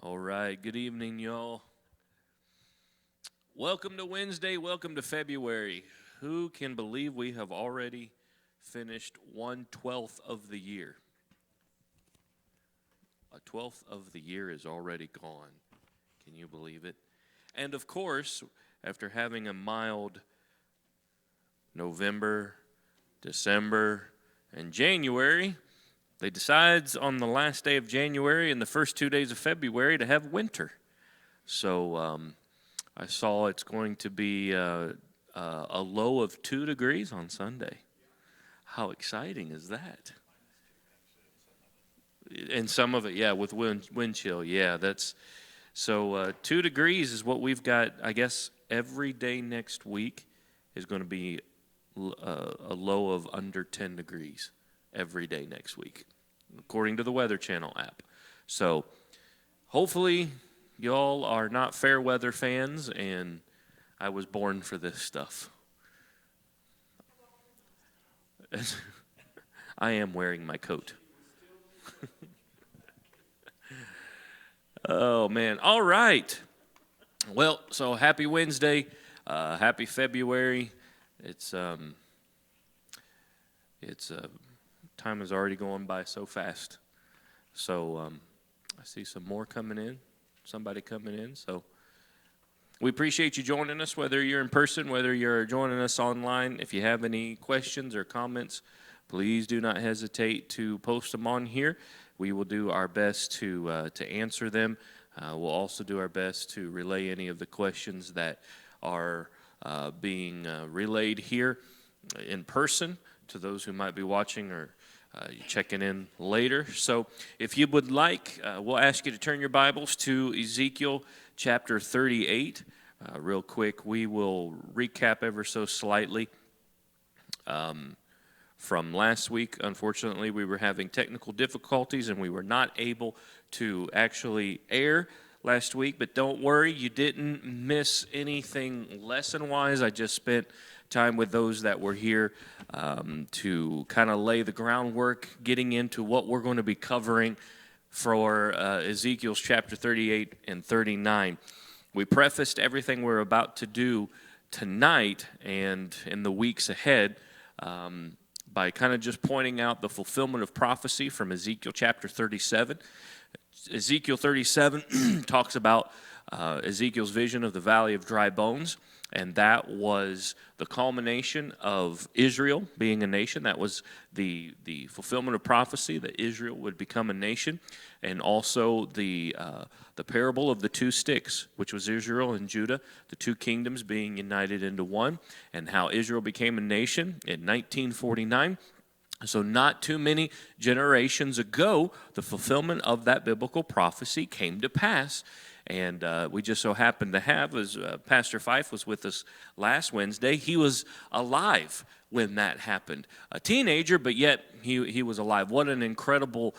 All right, good evening, y'all. Welcome to Wednesday. Welcome to February. Who can believe we have already finished 1/12 of the year? A twelfth of the year is already gone. Can you believe it? And of course, after having a mild November, December, and January, they decides on the last day of January and the first 2 days of February to have winter. So I saw it's going to be a low of 2 degrees on Sunday. How exciting is that? And some of it, yeah, with wind chill. Yeah, that's so 2 degrees is what we've got. I guess every day next week is going to be a low of under 10 degrees every day next week, according to the Weather Channel app. So hopefully y'all are not fair weather fans, and I was born for this stuff. I am wearing my coat. Oh, man. All right. Well, so happy Wednesday. Happy February. It's time is already going by so fast. So I see some more coming in. Somebody coming in. So we appreciate you joining us, whether you're in person, whether you're joining us online. If you have any questions or comments, please do not hesitate to post them on here. We will do our best to answer them. We'll also do our best to relay any of the questions that are being relayed here in person to those who might be watching or checking in later. So if you would like, we'll ask you to turn your Bibles to Ezekiel chapter 38. Real quick, we will recap ever so slightly. From last week, unfortunately, we were having technical difficulties and we were not able to actually air last week. But don't worry, you didn't miss anything lesson-wise. I just spent time with those that were here to kind of lay the groundwork, getting into what we're going to be covering for Ezekiel's chapter 38 and 39. We prefaced everything we're about to do tonight and in the weeks ahead by kind of just pointing out the fulfillment of prophecy from Ezekiel chapter 37. Ezekiel 37 talks about Ezekiel's vision of the valley of dry bones, and that was the culmination of Israel being a nation. That was the fulfillment of prophecy that Israel would become a nation, and also the parable of the two sticks, which was Israel and Judah, the two kingdoms being united into one, and how Israel became a nation in 1949. So not too many generations ago, the fulfillment of that biblical prophecy came to pass. And we just so happened to have, as Pastor Fife was with us last Wednesday, he was alive when that happened. A teenager, but yet he was alive. What an incredible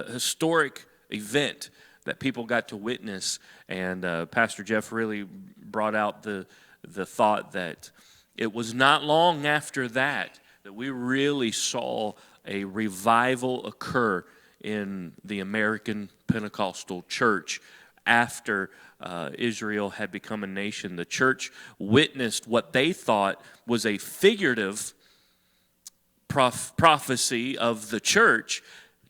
historic event that people got to witness. And Pastor Jeff really brought out the thought that it was not long after that we really saw a revival occur in the American Pentecostal church after Israel had become a nation. The church witnessed what they thought was a figurative prophecy of the church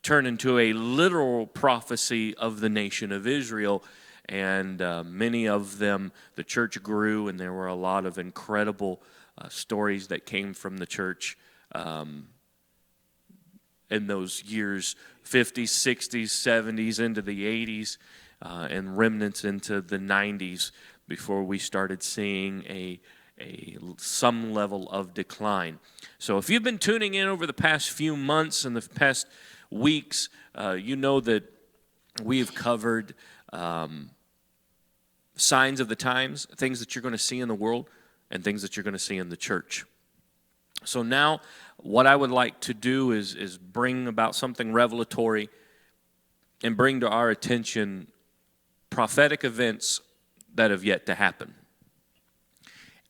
turn into a literal prophecy of the nation of Israel. And many of them, the church grew, and there were a lot of incredible stories that came from the church in those years, 50s, 60s, 70s, into the 80s, and remnants into the 90s before we started seeing some level of decline. So if you've been tuning in over the past few months and the past weeks, you know that we have covered signs of the times, things that you're going to see in the world and things that you're going to see in the church. So now what I would like to do is bring about something revelatory and bring to our attention prophetic events that have yet to happen.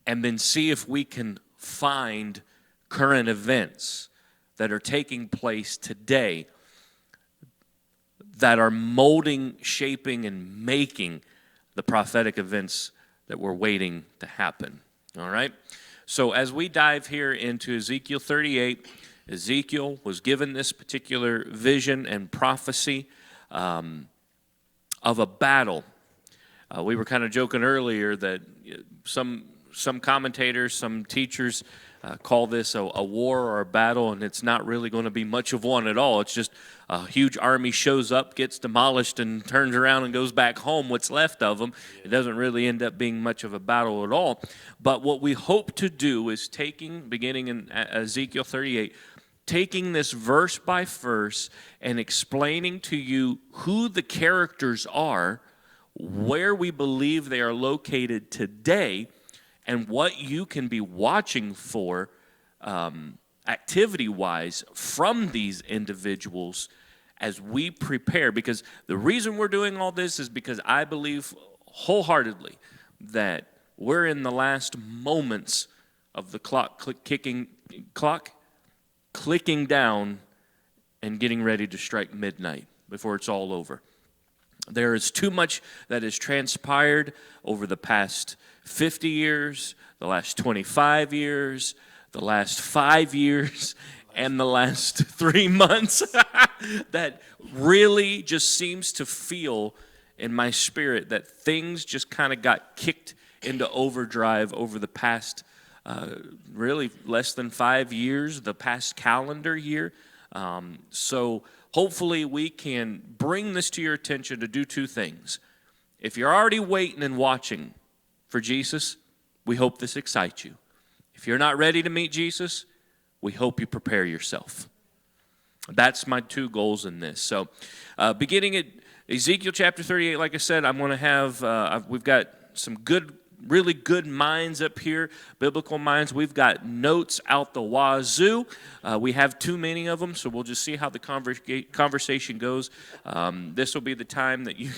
And then see if we can find current events that are taking place today that are molding, shaping, and making the prophetic events that we're waiting to happen. All right? So as we dive here into Ezekiel 38, Ezekiel was given this particular vision and prophecy of a battle. We were kind of joking earlier that some commentators, some teachers call this a war or a battle, and it's not really going to be much of one at all. It's just a huge army shows up, gets demolished, and turns around and goes back home, what's left of them. It doesn't really end up being much of a battle at all. But what we hope to do is beginning in Ezekiel 38, taking this verse by verse and explaining to you who the characters are, where we believe they are located today, and what you can be watching for activity-wise from these individuals as we prepare. Because the reason we're doing all this is because I believe wholeheartedly that we're in the last moments of the clock clicking down and getting ready to strike midnight before it's all over. There is too much that has transpired over the past 50 years, the last 25 years, the last 5 years, and the last 3 months that really just seems to feel in my spirit that things just kind of got kicked into overdrive over the past really less than 5 years, the past calendar year. So hopefully we can bring this to your attention to do two things. If you're already waiting and watching for Jesus, we hope this excites you. If you're not ready to meet Jesus, we hope you prepare yourself. That's my two goals in this. So beginning at Ezekiel chapter 38, like I said, I'm going to have, we've got some really good minds up here, biblical minds. We've got notes out the wazoo. We have too many of them, so we'll just see how the conversation goes. This will be the time that you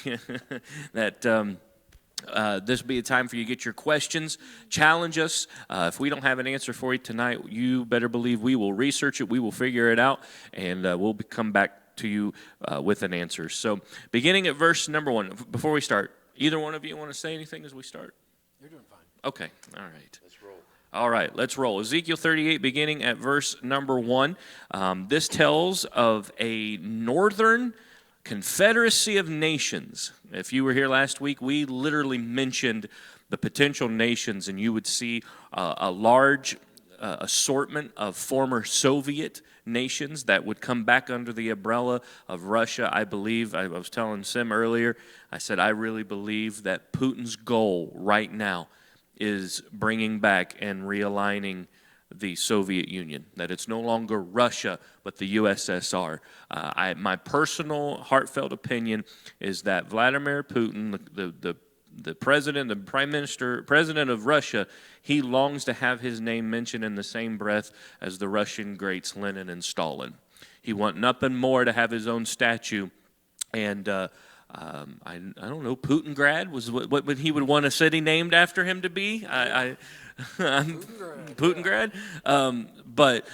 this will be a time for you to get your questions, challenge us. If we don't have an answer for you tonight, you better believe we will research it, we will figure it out, and we'll come back to you with an answer. So beginning at verse number 1, before we start, either one of you want to say anything as we start? You're doing fine. Okay, all right. Let's roll. All right, let's roll. Ezekiel 38, beginning at verse number 1. This tells of a northern confederacy of nations. If you were here last week, we literally mentioned the potential nations, and you would see a large assortment of former Soviet nations that would come back under the umbrella of Russia. I believe, I was telling Sim earlier, I said I really believe that Putin's goal right now is bringing back and realigning the Soviet Union, that it's no longer Russia, but the USSR. My personal heartfelt opinion is that Vladimir Putin, the president, the prime minister, president of Russia, he longs to have his name mentioned in the same breath as the Russian greats Lenin and Stalin. He wants nothing more to have his own statue, and I don't know, Putingrad was what he would want a city named after him to be. Putingrad. But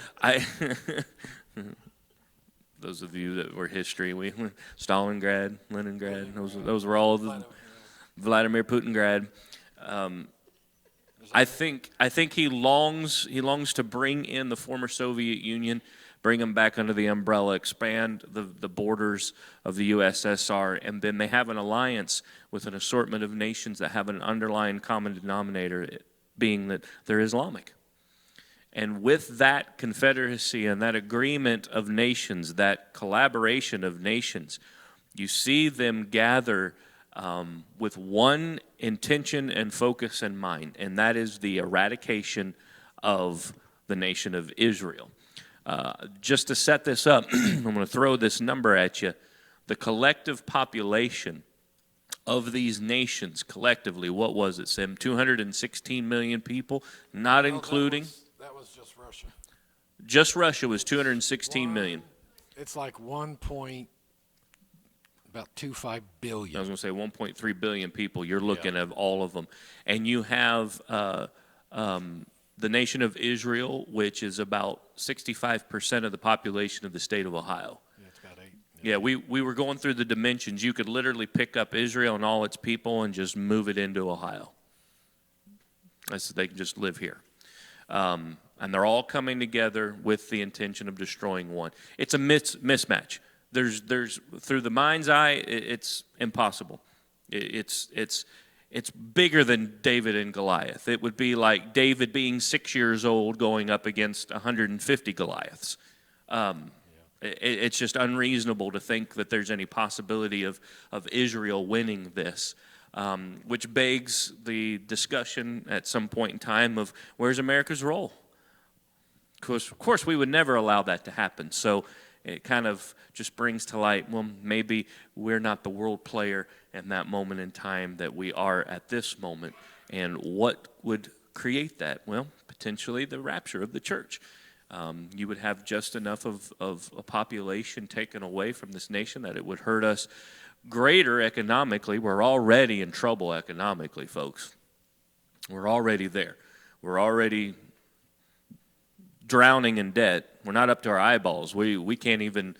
those of you that were history, Stalingrad, Leningrad, those were all of the Vladimir Putingrad. I think he longs to bring in the former Soviet Union, bring them back under the umbrella, expand the borders of the USSR, and then they have an alliance with an assortment of nations that have an underlying common denominator, being that they're Islamic. And with that confederacy and that agreement of nations, that collaboration of nations, you see them gather with one intention and focus in mind, and that is the eradication of the nation of Israel. Just to set this up, I'm going to throw this number at you. The collective population of these nations collectively, what was it, Sim? 216 million people, not including... That was just Russia. Just Russia was 216 million. It's like about 2.5 billion. I was going to say 1.3 billion people. You're looking at all of them. And you have the nation of Israel, which is about 65% of the population of the state of Ohio. Yeah, it's about 8. Yeah, we were going through the dimensions. You could literally pick up Israel and all its people and just move it into Ohio. They can just live here. And they're all coming together with the intention of destroying one. It's a mismatch. There's through the mind's eye, it's impossible. It's bigger than David and Goliath. It would be like David being 6 years old going up against 150 Goliaths. It's just unreasonable to think that there's any possibility of Israel winning this, which begs the discussion at some point in time of where's America's role? Of course, we would never allow that to happen. So it kind of just brings to light, well, maybe we're not the world player in that moment in time that we are at this moment. And what would create that? Well, potentially the rapture of the church. You would have just enough of a population taken away from this nation that it would hurt us greater economically. We're already in trouble economically, folks. We're already there. We're already drowning in debt. We're not up to our eyeballs. We can't even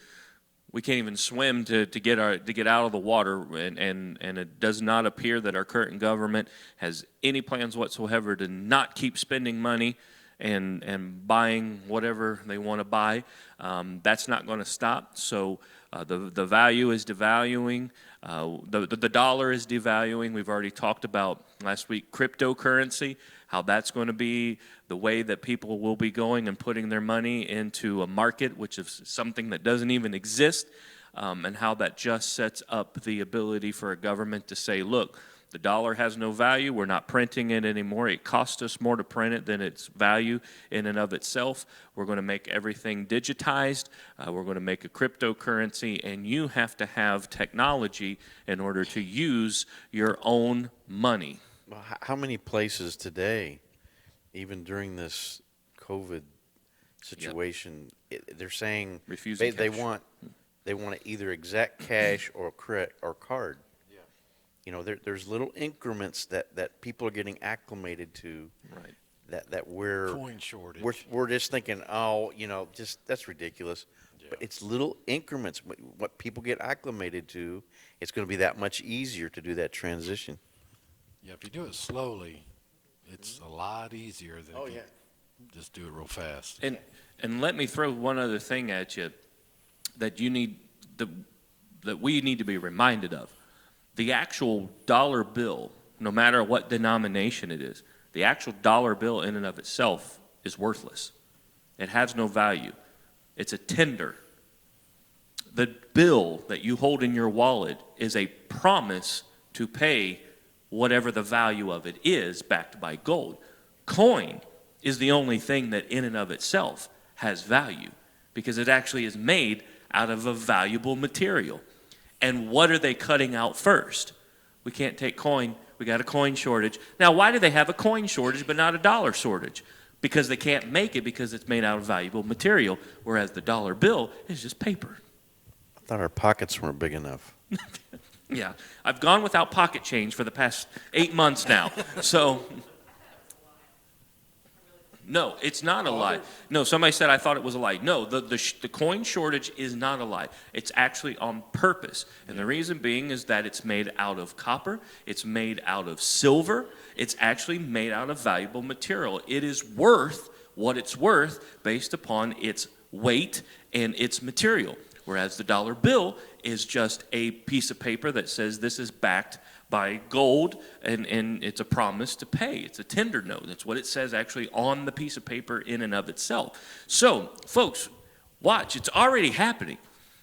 swim to get out of the water, and it does not appear that our current government has any plans whatsoever to not keep spending money and buying whatever they want to buy. That's not going to stop. So the value is devaluing. The dollar is devaluing. We've already talked about last week cryptocurrency, how that's going to be the way that people will be going and putting their money into a market, which is something that doesn't even exist, and how that just sets up the ability for a government to say, look, the dollar has no value. We're not printing it anymore. It costs us more to print it than its value in and of itself. We're going to make everything digitized. We're going to make a cryptocurrency, and you have to have technology in order to use your own money. Well, how many places today, even during this COVID situation, they're saying Refusing they cash. want either exact cash or card. You know, there's little increments that people are getting acclimated to. Right. That we're Coin shortage. we're just thinking, oh, you know, just that's ridiculous. Yeah. But it's little increments. What people get acclimated to, it's going to be that much easier to do that transition. Yeah, if you do it slowly, it's a lot easier than if you just do it real fast. And let me throw one other thing at you that that we need to be reminded of. The actual dollar bill, no matter what denomination it is, the actual dollar bill in and of itself is worthless. It has no value. It's a tender. The bill that you hold in your wallet is a promise to pay whatever the value of it is, backed by gold. Coin is the only thing that in and of itself has value because it actually is made out of a valuable material. And what are they cutting out first? We can't take coin. We got a coin shortage. Now, why do they have a coin shortage but not a dollar shortage? Because they can't make it because it's made out of valuable material, whereas the dollar bill is just paper. I thought our pockets weren't big enough. Yeah, I've gone without pocket change for the past 8 months now. So, no, it's not a lie. No, somebody said I thought it was a lie. No, the coin shortage is not a lie. It's actually on purpose. And the reason being is that it's made out of copper. It's made out of silver. It's actually made out of valuable material. It is worth what it's worth based upon its weight and its material. Whereas the dollar bill is just a piece of paper that says this is backed by gold, and it's a promise to pay. It's a tender note. That's what it says actually on the piece of paper in and of itself. So, folks, watch. It's already happening,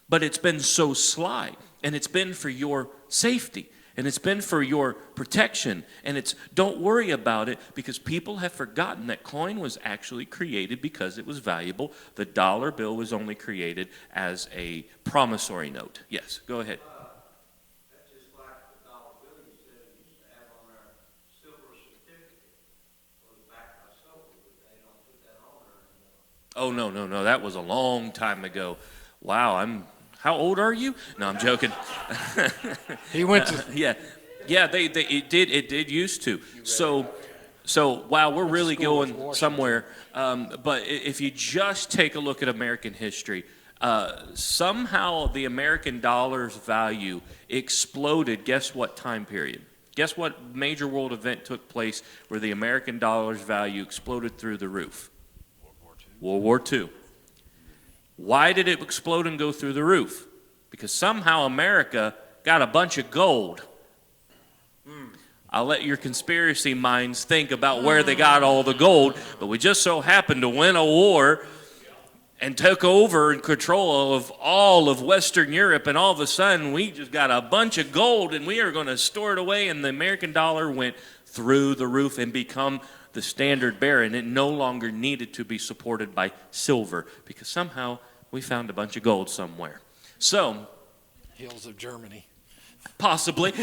but it's been so sly, and it's been for your safety, and it's been for your protection, and it's don't worry about it because people have forgotten that coin was actually created because it was valuable. The dollar bill was only created as a promissory note. Yes, go ahead. That's just like the dollar bill you said we used to have on our silver certificate. It was backed by silver, but they don't put that on there anymore. Oh, no. That was a long time ago. Wow, how old are you? No, I'm joking. He went to Yeah, it did used to. So wow, we're really School of going Washington. somewhere. But if you just take a look at American history, Somehow the American dollar's value exploded. Guess what time period? Guess what major world event took place where the American dollar's value exploded through the roof? World War II. Why did it explode and go through the roof? Because somehow America got a bunch of gold. I'll let your conspiracy minds think about where they got all the gold, but we just so happened to win a war and took over and control of all of Western Europe, and all of a sudden we just got a bunch of gold and we are going to store it away, and the American dollar went through the roof and become the standard bearer, and it no longer needed to be supported by silver because somehow we found a bunch of gold somewhere. So, Hills of Germany. possibly,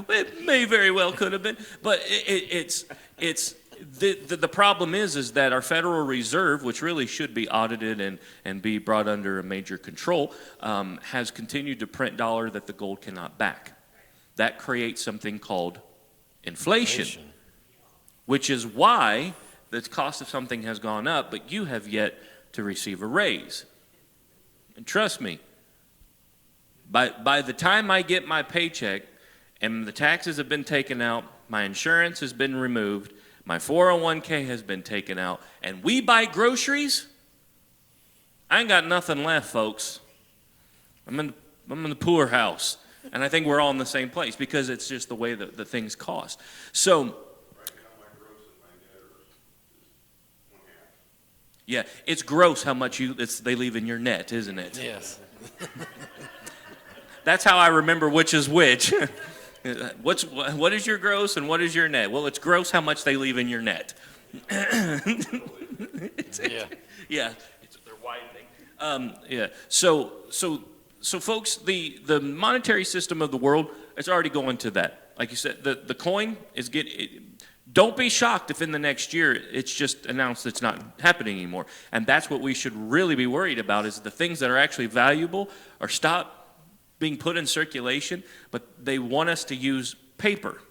it may very well could have been, but it's the problem is that our Federal Reserve, which really should be audited and be brought under a major control, has continued to print dollar that the gold cannot back. That creates something called inflation. Which is why the cost of something has gone up, but you have yet to receive a raise. And trust me, by the time I get my paycheck and the taxes have been taken out, my insurance has been removed, my 401k has been taken out, and we buy groceries, I ain't got nothing left, folks. I'm in the poorhouse. And I think we're all in the same place because it's just the way that the things cost. So, yeah, it's gross how much they leave in your net, isn't it? Yes. That's how I remember which is which. What is your gross and what is your net? Well, it's gross how much they leave in your net. Yeah. Yeah, they're widening. Yeah. So folks, the monetary system of the world is already going to that. Like you said, the coin is don't be shocked if in the next year it's just announced it's not happening anymore. And that's what we should really be worried about, is the things that are actually valuable are stop being put in circulation, but they want us to use paper.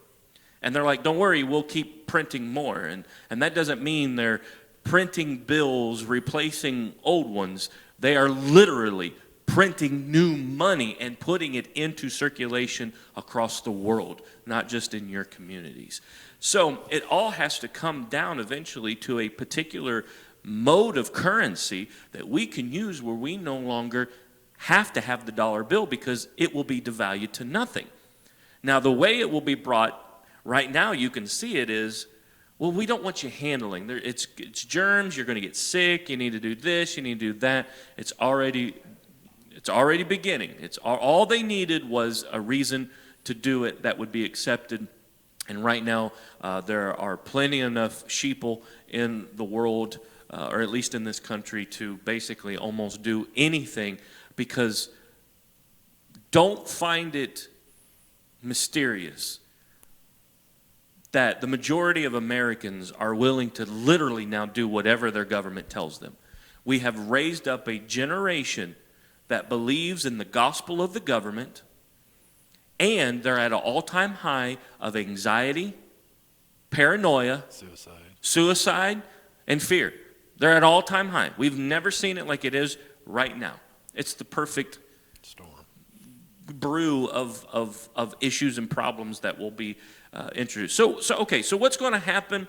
And they're like, don't worry, we'll keep printing more. And that doesn't mean they're printing bills, replacing old ones. They are literally printing new money and putting it into circulation across the world, not just in your communities. So it all has to come down eventually to a particular mode of currency that we can use where we no longer have to have the dollar bill because it will be devalued to nothing. Now, the way it will be brought right now, you can see it is, well, we don't want you handling. It's germs, you're going to get sick, you need to do this, you need to do that. It's already beginning. All they needed was a reason to do it that would be accepted. And right now, there are plenty enough sheeple in the world, or at least in this country, to basically almost do anything, because don't find it mysterious that the majority of Americans are willing to literally now do whatever their government tells them. We have raised up a generation that believes in the gospel of the government, and they're at an all-time high of anxiety, paranoia, suicide, and fear. They're at an all-time high. We've never seen it like it is right now. It's the perfect Storm. brew of issues and problems that will be introduced. So what's going to happen?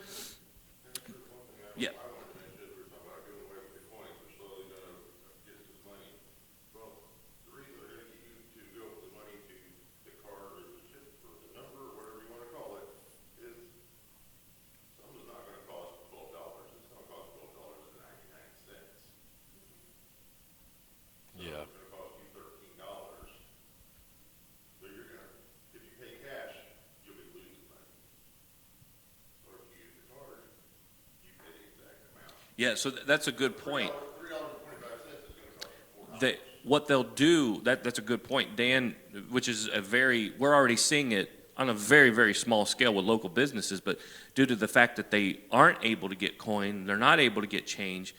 Yeah. Yeah, so that's a good point. What they'll do, that's a good point, Dan, which is we're already seeing it on a very, very small scale with local businesses, but due to the fact that they aren't able to get coin, they're not able to get change.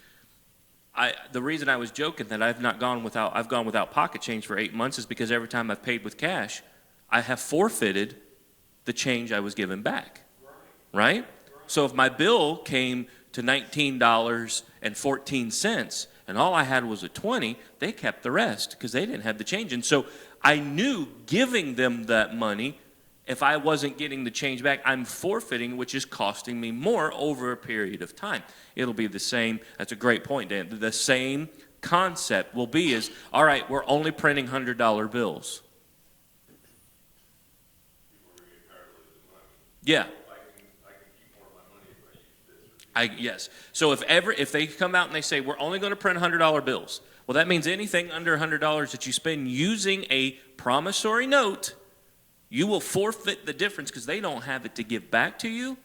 The reason I was joking that I've gone without pocket change for 8 months is because every time I've paid with cash, I have forfeited the change I was given back, right? So if my bill came to $19.14, and all I had was a 20, they kept the rest because they didn't have the change. And so I knew giving them that money, if I wasn't getting the change back, I'm forfeiting, which is costing me more over a period of time. It'll be the same. That's a great point, Dan. The same concept will be is, all right, we're only printing $100 bills. Yeah. Yes. So if they come out and they say, we're only going to print $100 bills, well, that means anything under $100 that you spend using a promissory note, you will forfeit the difference because they don't have it to give back to you.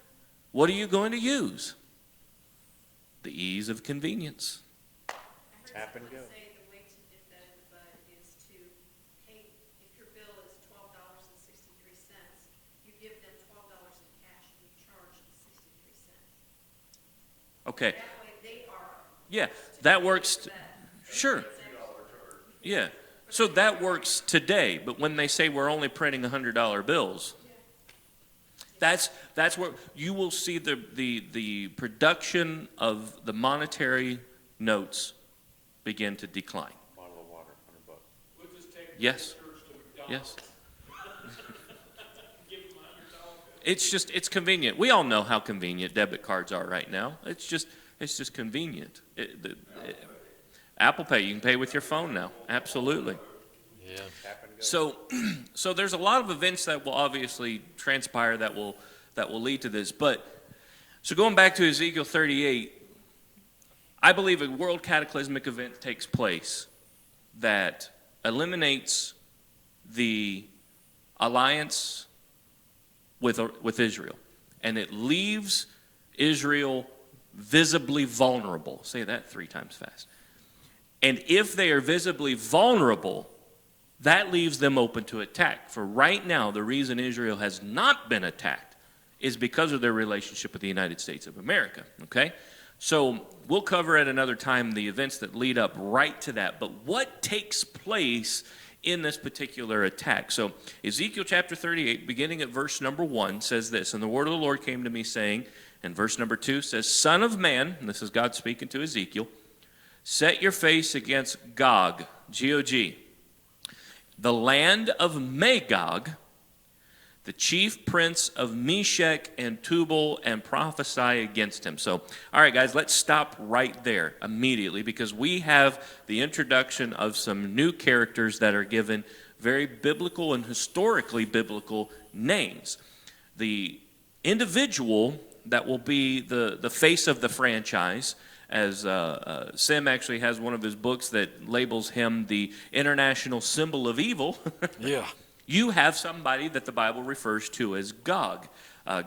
What are you going to use? The ease of convenience. Tap and go. Say the way to nip that in the bud is to pay, if your bill is $12.63, you give them $12 in cash and you charge the 63 cents. Okay. That way they are. Yeah, that works. Sure. Yeah. So that works today, but when they say we're only printing $100 bills, that's where you will see the production of the monetary notes begin to decline. Bottle of water, $100. We'll just take Yes. pictures to McDonald's. Yes. Give them $100. It's convenient. We all know how convenient debit cards are right now. It's just convenient. Apple Pay, you can pay with your phone now. Absolutely. Yeah. Tap and go. So there's a lot of events that will obviously transpire that will lead to this. But so going back to Ezekiel 38, I believe a world cataclysmic event takes place that eliminates the alliance with Israel, and it leaves Israel visibly vulnerable. Say that 3 times fast. And if they are visibly vulnerable, that leaves them open to attack. For right now, the reason Israel has not been attacked is because of their relationship with the United States of America, okay? So we'll cover at another time the events that lead up right to that. But what takes place in this particular attack? So Ezekiel chapter 38, beginning at verse number 1, says this, "And the word of the Lord came to me, saying," and verse number 2 says, "Son of man," and this is God speaking to Ezekiel, "set your face against Gog," G-O-G, "the land of Magog, the chief prince of Meshech and Tubal, and prophesy against him." So, all right, guys, let's stop right there immediately because we have the introduction of some new characters that are given very biblical and historically biblical names. The individual that will be the face of the franchise, as Sim actually has one of his books that labels him the international symbol of evil. Yeah. You have somebody that the Bible refers to as Gog.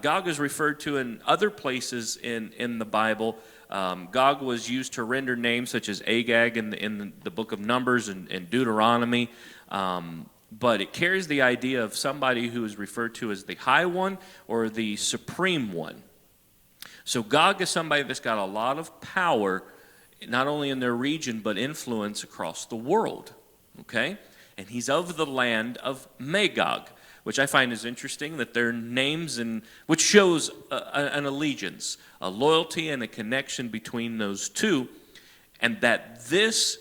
Gog is referred to in other places in the Bible. Gog was used to render names such as Agag in the book of Numbers and Deuteronomy. But it carries the idea of somebody who is referred to as the High One or the Supreme One. So Gog is somebody that's got a lot of power, not only in their region, but influence across the world, okay? And he's of the land of Magog, which I find is interesting that their names, which shows an allegiance, a loyalty and a connection between those two, and that this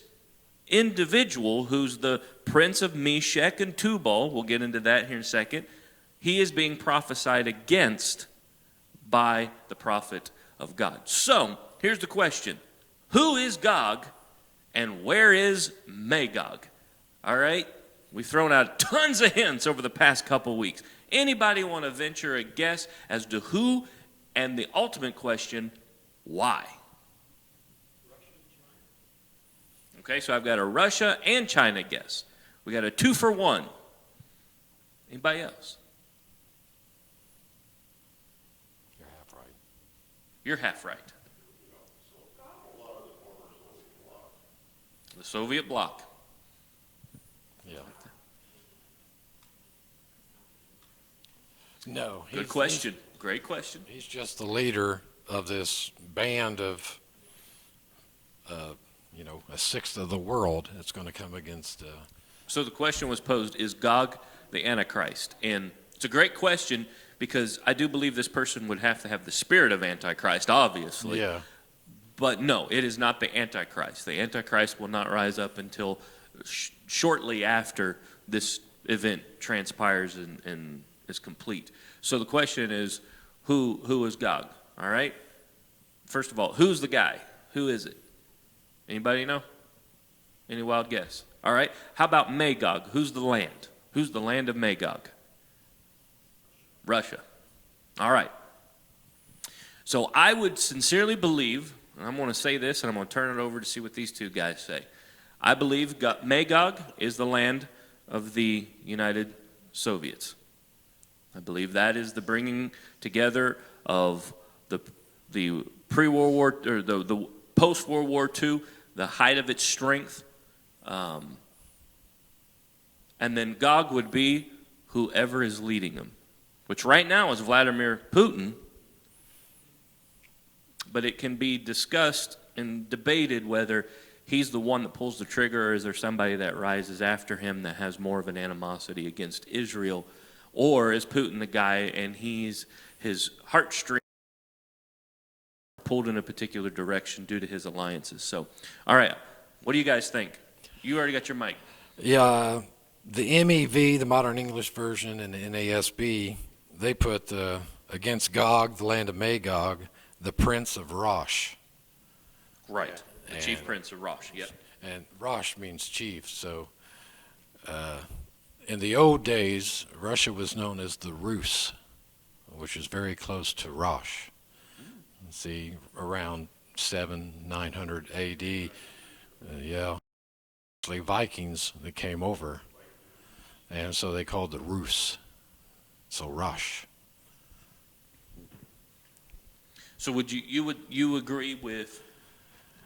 individual, who's the prince of Meshech and Tubal, we'll get into that here in a second, he is being prophesied against by the prophet of God. So, here's the question. Who is Gog and where is Magog? All right? We've thrown out tons of hints over the past couple weeks. Anybody want to venture a guess as to who, and the ultimate question, why? Okay, so I've got a Russia and China guess. We got a 2 for 1. Anybody else? You're half right. You're half right. The Soviet bloc. Yeah. No. Good question. Great question. He's just the leader of this band of, a sixth of the world that's going to come against. So the question was posed, is Gog the Antichrist? And it's a great question because I do believe this person would have to have the spirit of Antichrist, obviously. Yeah. But no, it is not the Antichrist. The Antichrist will not rise up until shortly after this event transpires and is complete. So the question is, who is Gog? All right. First of all, who's the guy? Who is it? Anybody know? Any wild guess? All right. How about Magog? Who's the land? Who's the land of Magog? Russia. All right. So I would sincerely believe, and I'm going to say this, and I'm going to turn it over to see what these two guys say. I believe Magog is the land of the United Soviets. I believe that is the bringing together of the pre-World War, or the post-World War II, the height of its strength. And then Gog would be whoever is leading them, which right now is Vladimir Putin. But it can be discussed and debated whether he's the one that pulls the trigger, or is there somebody that rises after him that has more of an animosity against Israel, or is Putin the guy and his heartstrings pulled in a particular direction due to his alliances? So, all right, what do you guys think? You already got your mic. Yeah, the MEV, the Modern English Version, and the NASB, they put against Gog, the land of Magog, the Prince of Rosh. Right, the chief And- prince of Rosh, yep. And Rosh means chief, so in the old days, Russia was known as the Rus, which is very close to Rosh. See, around 900 AD, yeah, actually Vikings that came over, and so they called the Rus, so Rosh. So would you agree with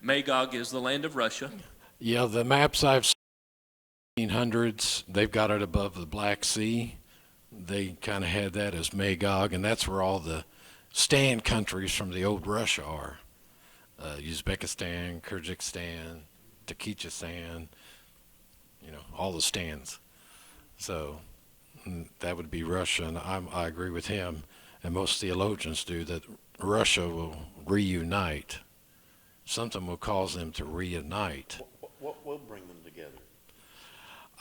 Magog is the land of Russia? Yeah, the maps I've seen, 1800s, they've got it above the Black Sea. They kind of had that as Magog, and that's where all the stand countries from the old Russia are. Uzbekistan, Kyrgyzstan, Tajikistan, all the stands. So that would be Russia, and I agree with him, and most theologians do, that Russia will reunite. Something will cause them to reunite. What will bring them together?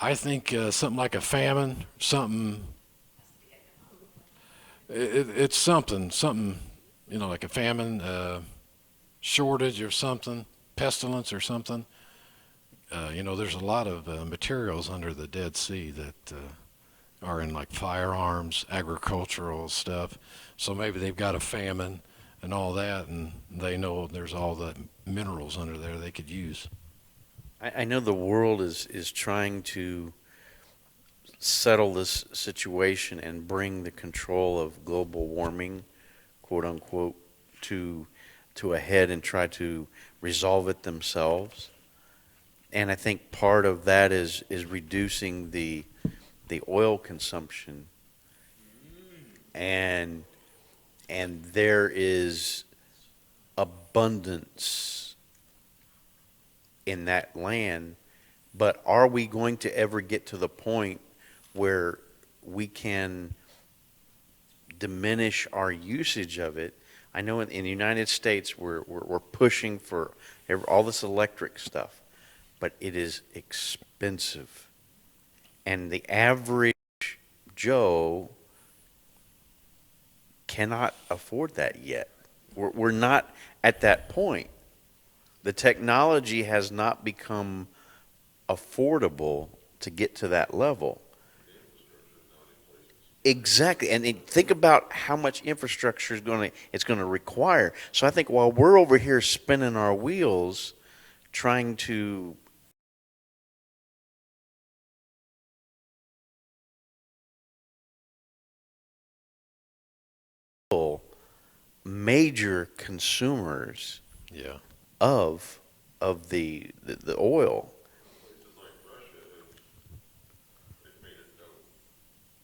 I think something like a famine, something. It's something, like a famine, shortage or something, pestilence or something. There's a lot of materials under the Dead Sea that are in like firearms, agricultural stuff. So maybe they've got a famine and all that, and they know there's all the minerals under there they could use. I know the world is trying to settle this situation and bring the control of global warming, quote unquote, to a head and try to resolve it themselves. And I think part of that is reducing the oil consumption, and there is abundance in that land, but are we going to ever get to the point where we can diminish our usage of it? I know in the United States we're pushing for all this electric stuff, but it is expensive, and the average Joe cannot afford that yet. We're not at that point. The technology has not become affordable to get to that level. Exactly, and think about how much infrastructure it's going to require. So I think while we're over here spinning our wheels, trying to major consumers Yeah. of the oil. Places like Russia have made it known.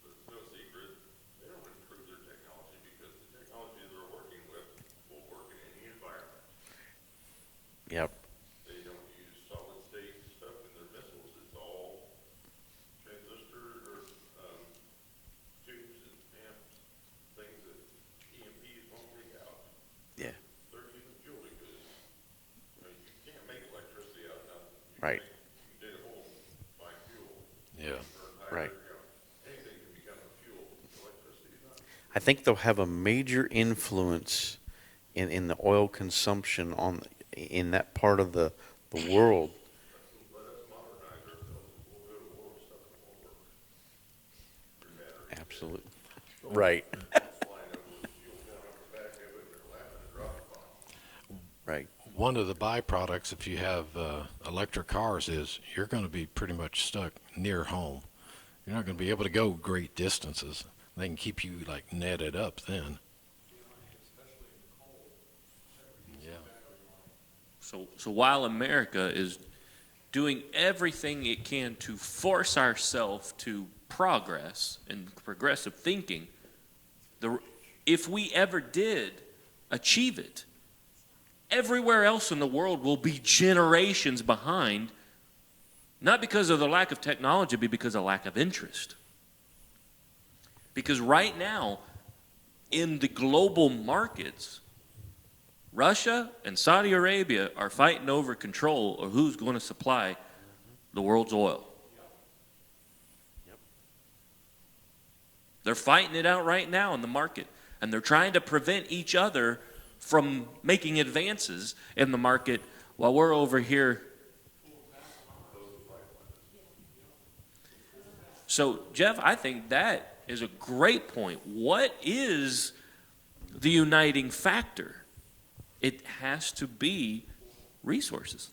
It's no secret. They don't improve their technology because the technology they're working with will work in any environment. Yep. They don't use solid state stuff in their missiles. It's all transistor or tubes and amps, things that EMPs won't take out. Yeah. They're using fuel because Right, dig a hole, find fuel, Yeah. right. anything can become a fuel, electricity is not. I think they'll have a major influence in the oil consumption in that part of the world. Let us modernize ourselves, and we'll go to war with stuff that won't work. Absolutely. Right, Flying over with fuel going up the back of it, and they're laughing and dropping bombs. right. One of the byproducts, if you have electric cars, is you're going to be pretty much stuck near home. You're not going to be able to go great distances. They can keep you like netted up then. Yeah. So while America is doing everything it can to force ourselves to progress and progressive thinking, if we ever did achieve it, everywhere else in the world will be generations behind, not because of the lack of technology, but because of lack of interest. Because right now, in the global markets, Russia and Saudi Arabia are fighting over control of who's going to supply the world's oil. They're fighting it out right now in the market, and they're trying to prevent each other from making advances in the market while we're over here. So, Jeff, I think that is a great point. What is the uniting factor? It has to be resources.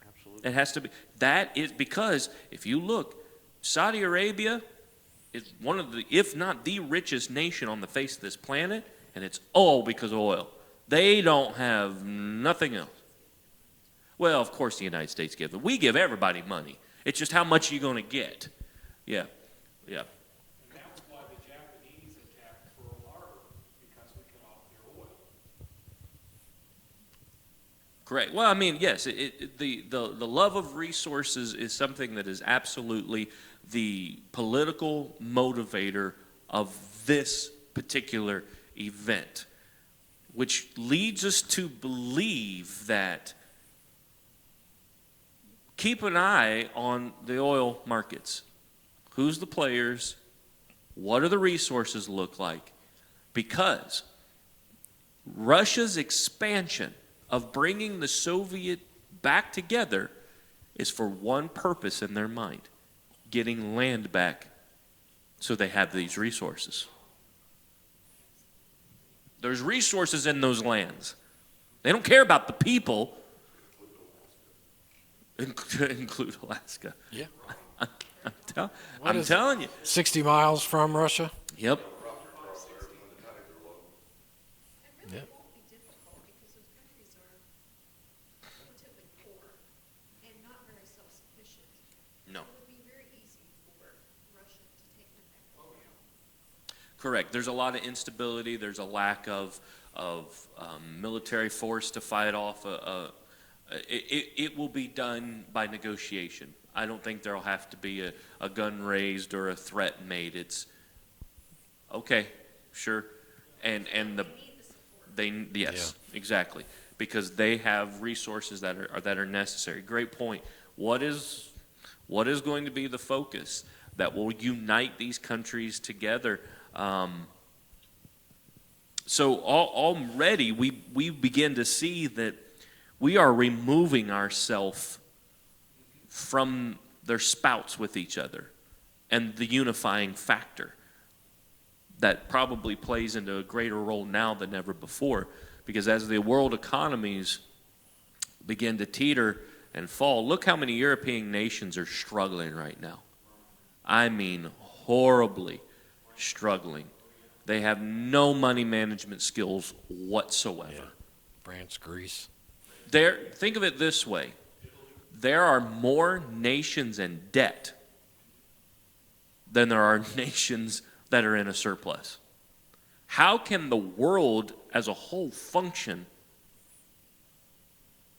Absolutely. It has to be. That is because if you look, Saudi Arabia is one of the, if not the richest nation on the face of this planet, and it's all because of oil. They don't have nothing else. Well, of course the United States gives it. We give everybody money. It's just how much are you going to get? Yeah, yeah. And that's why the Japanese attacked Pearl Harbor, because we cut off their oil. Correct. Well, I mean, yes, the love of resources is something that is absolutely the political motivator of this particular event, which leads us to believe that keep an eye on the oil markets. Who's the players? What do the resources look like? Because Russia's expansion of bringing the Soviet back together is for one purpose in their mind: getting land back so they have these resources. There's resources in those lands. They don't care about the people, include Alaska. Yeah. I'm telling you. 60 miles from Russia? Yep. It really won't be difficult because those countries are relatively poor and not very self-sufficient. No. It would be very easy for Russia to take them back. Correct. There's a lot of instability. There's a lack of military force to fight off. It will be done by negotiation. I don't think there'll have to be a gun raised or a threat made. It's okay, sure, and yes, exactly, because they have resources that are necessary. Great point. What is going to be the focus that will unite these countries together? So already we begin to see that we are removing ourselves from their spouts with each other and the unifying factor that probably plays into a greater role now than ever before, because as the world economies begin to teeter and fall, look how many European nations are struggling right now. I mean, horribly struggling. They have no money management skills whatsoever. Yeah. France, Greece. Think of it this way. There are more nations in debt than there are nations that are in a surplus. How can the world as a whole function?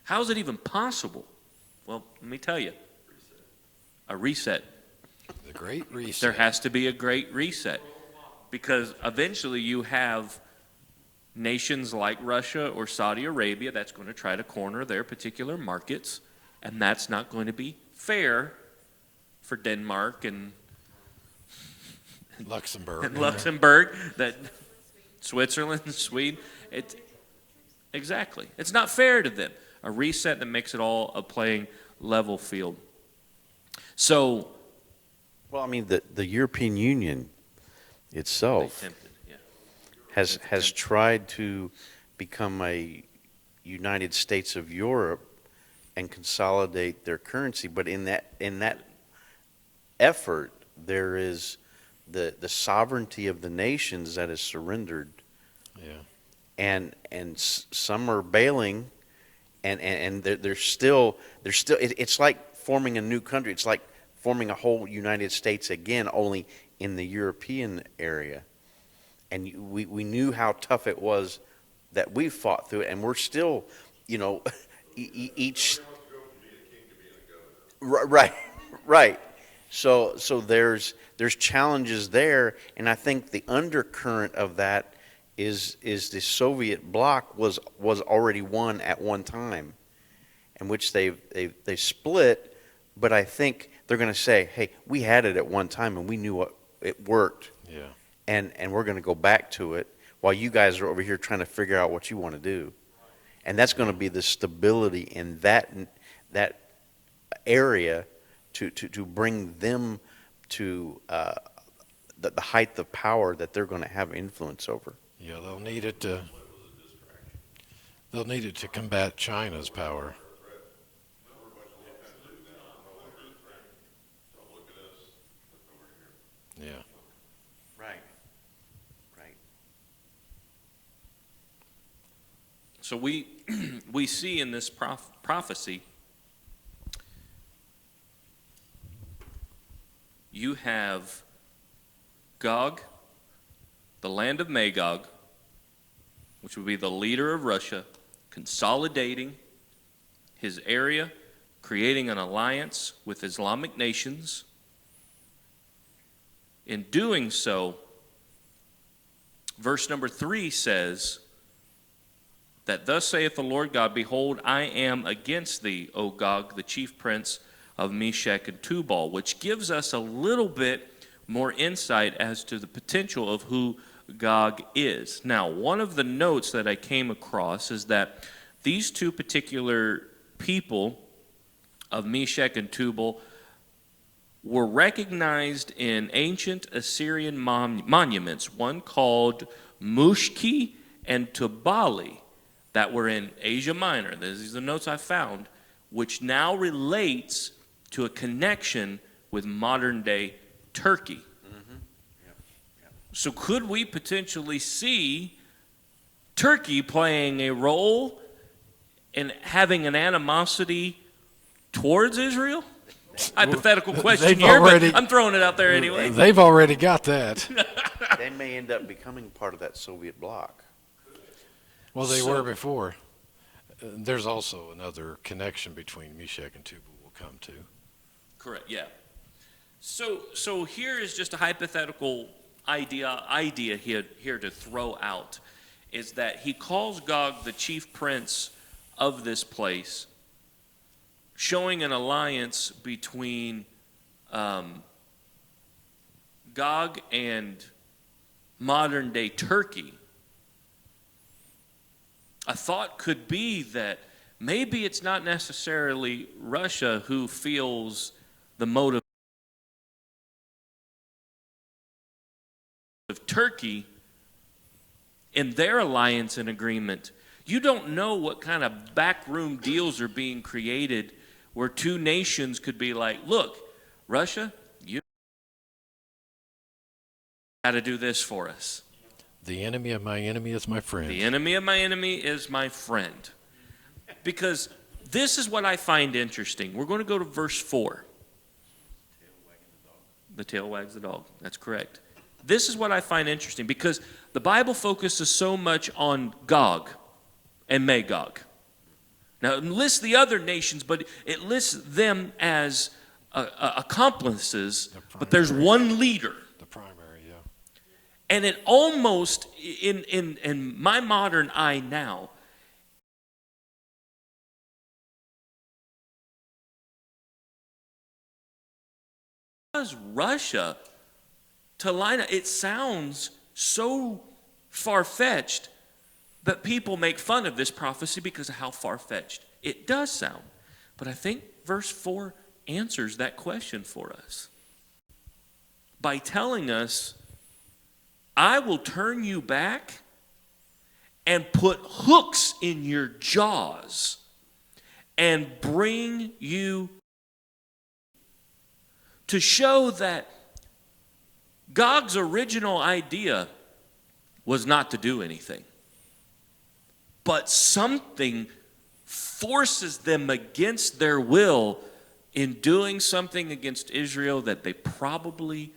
How is it even possible? Well, let me tell you. A reset. The Great Reset. There has to be a great reset, because eventually you have nations like Russia or Saudi Arabia that's going to try to corner their particular markets, and that's not going to be fair for Denmark and Luxembourg. Luxembourg, that Switzerland, Sweden. Exactly. It's not fair to them. A reset that makes it all a playing level field. So Well, I mean, the European Union they itself tempted, yeah. has tried to become a United States of Europe and consolidate their currency, but in that effort, there is the sovereignty of the nations that is surrendered, Yeah. and some are bailing, and they're still it's like forming a new country. It's like forming a whole United States again, only in the European area. And we knew how tough it was that we fought through it, and we're still, each. Right, right. So there's challenges there, and I think the undercurrent of that is the Soviet bloc was already won at one time, in which they split, but I think they're going to say, hey, we had it at one time and we knew it worked, Yeah. and we're going to go back to it while you guys are over here trying to figure out what you want to do, and that's going to be the stability in that area to bring them to the height of power that they're going to have influence over. Yeah, they'll need it to combat China's power. Yeah. Right. Right. So we see in this prophecy, you have Gog, the land of Magog, which would be the leader of Russia, consolidating his area, creating an alliance with Islamic nations. In doing so, verse number 3 says that thus saith the Lord God, behold, I am against thee, O Gog, the chief prince of Meshech and Tubal, which gives us a little bit more insight as to the potential of who Gog is. Now, one of the notes that I came across is that these two particular people of Meshech and Tubal were recognized in ancient Assyrian monuments, one called Mushki and Tubali, that were in Asia Minor. These are the notes I found, which now relates to a connection with modern-day Turkey. So could we potentially see Turkey playing a role in having an animosity towards Israel? Hypothetical question They've here, already- but I'm throwing it out there anyway. They've already got that. They may end up becoming part of that Soviet bloc. Well, they So- were before. There's also another connection between Meshach and Tubal we'll come to. Correct, yeah. So here is just a hypothetical idea here to throw out, is that he calls Gog the chief prince of this place, showing an alliance between Gog and modern-day Turkey. A thought could be that maybe it's not necessarily Russia who feels the motive of Turkey in their alliance and agreement. You don't know what kind of backroom deals are being created where two nations could be like, look, Russia, you got to do this for us. The enemy of my enemy is my friend. The enemy of my enemy is my friend. Because this is what I find interesting. We're going to go to verse 4. The tail wags the dog. That's correct. This is what I find interesting because the Bible focuses so much on Gog and Magog. Now, it lists the other nations, but it lists them as accomplices, but there's one leader. The primary, yeah. And it almost, in my modern eye now, Russia to line up? It sounds so far-fetched, but people make fun of this prophecy because of how far-fetched it does sound. But I think verse 4 answers that question for us by telling us, I will turn you back and put hooks in your jaws and bring you, to show that Gog's original idea was not to do anything. But something forces them against their will in doing something against Israel that they probably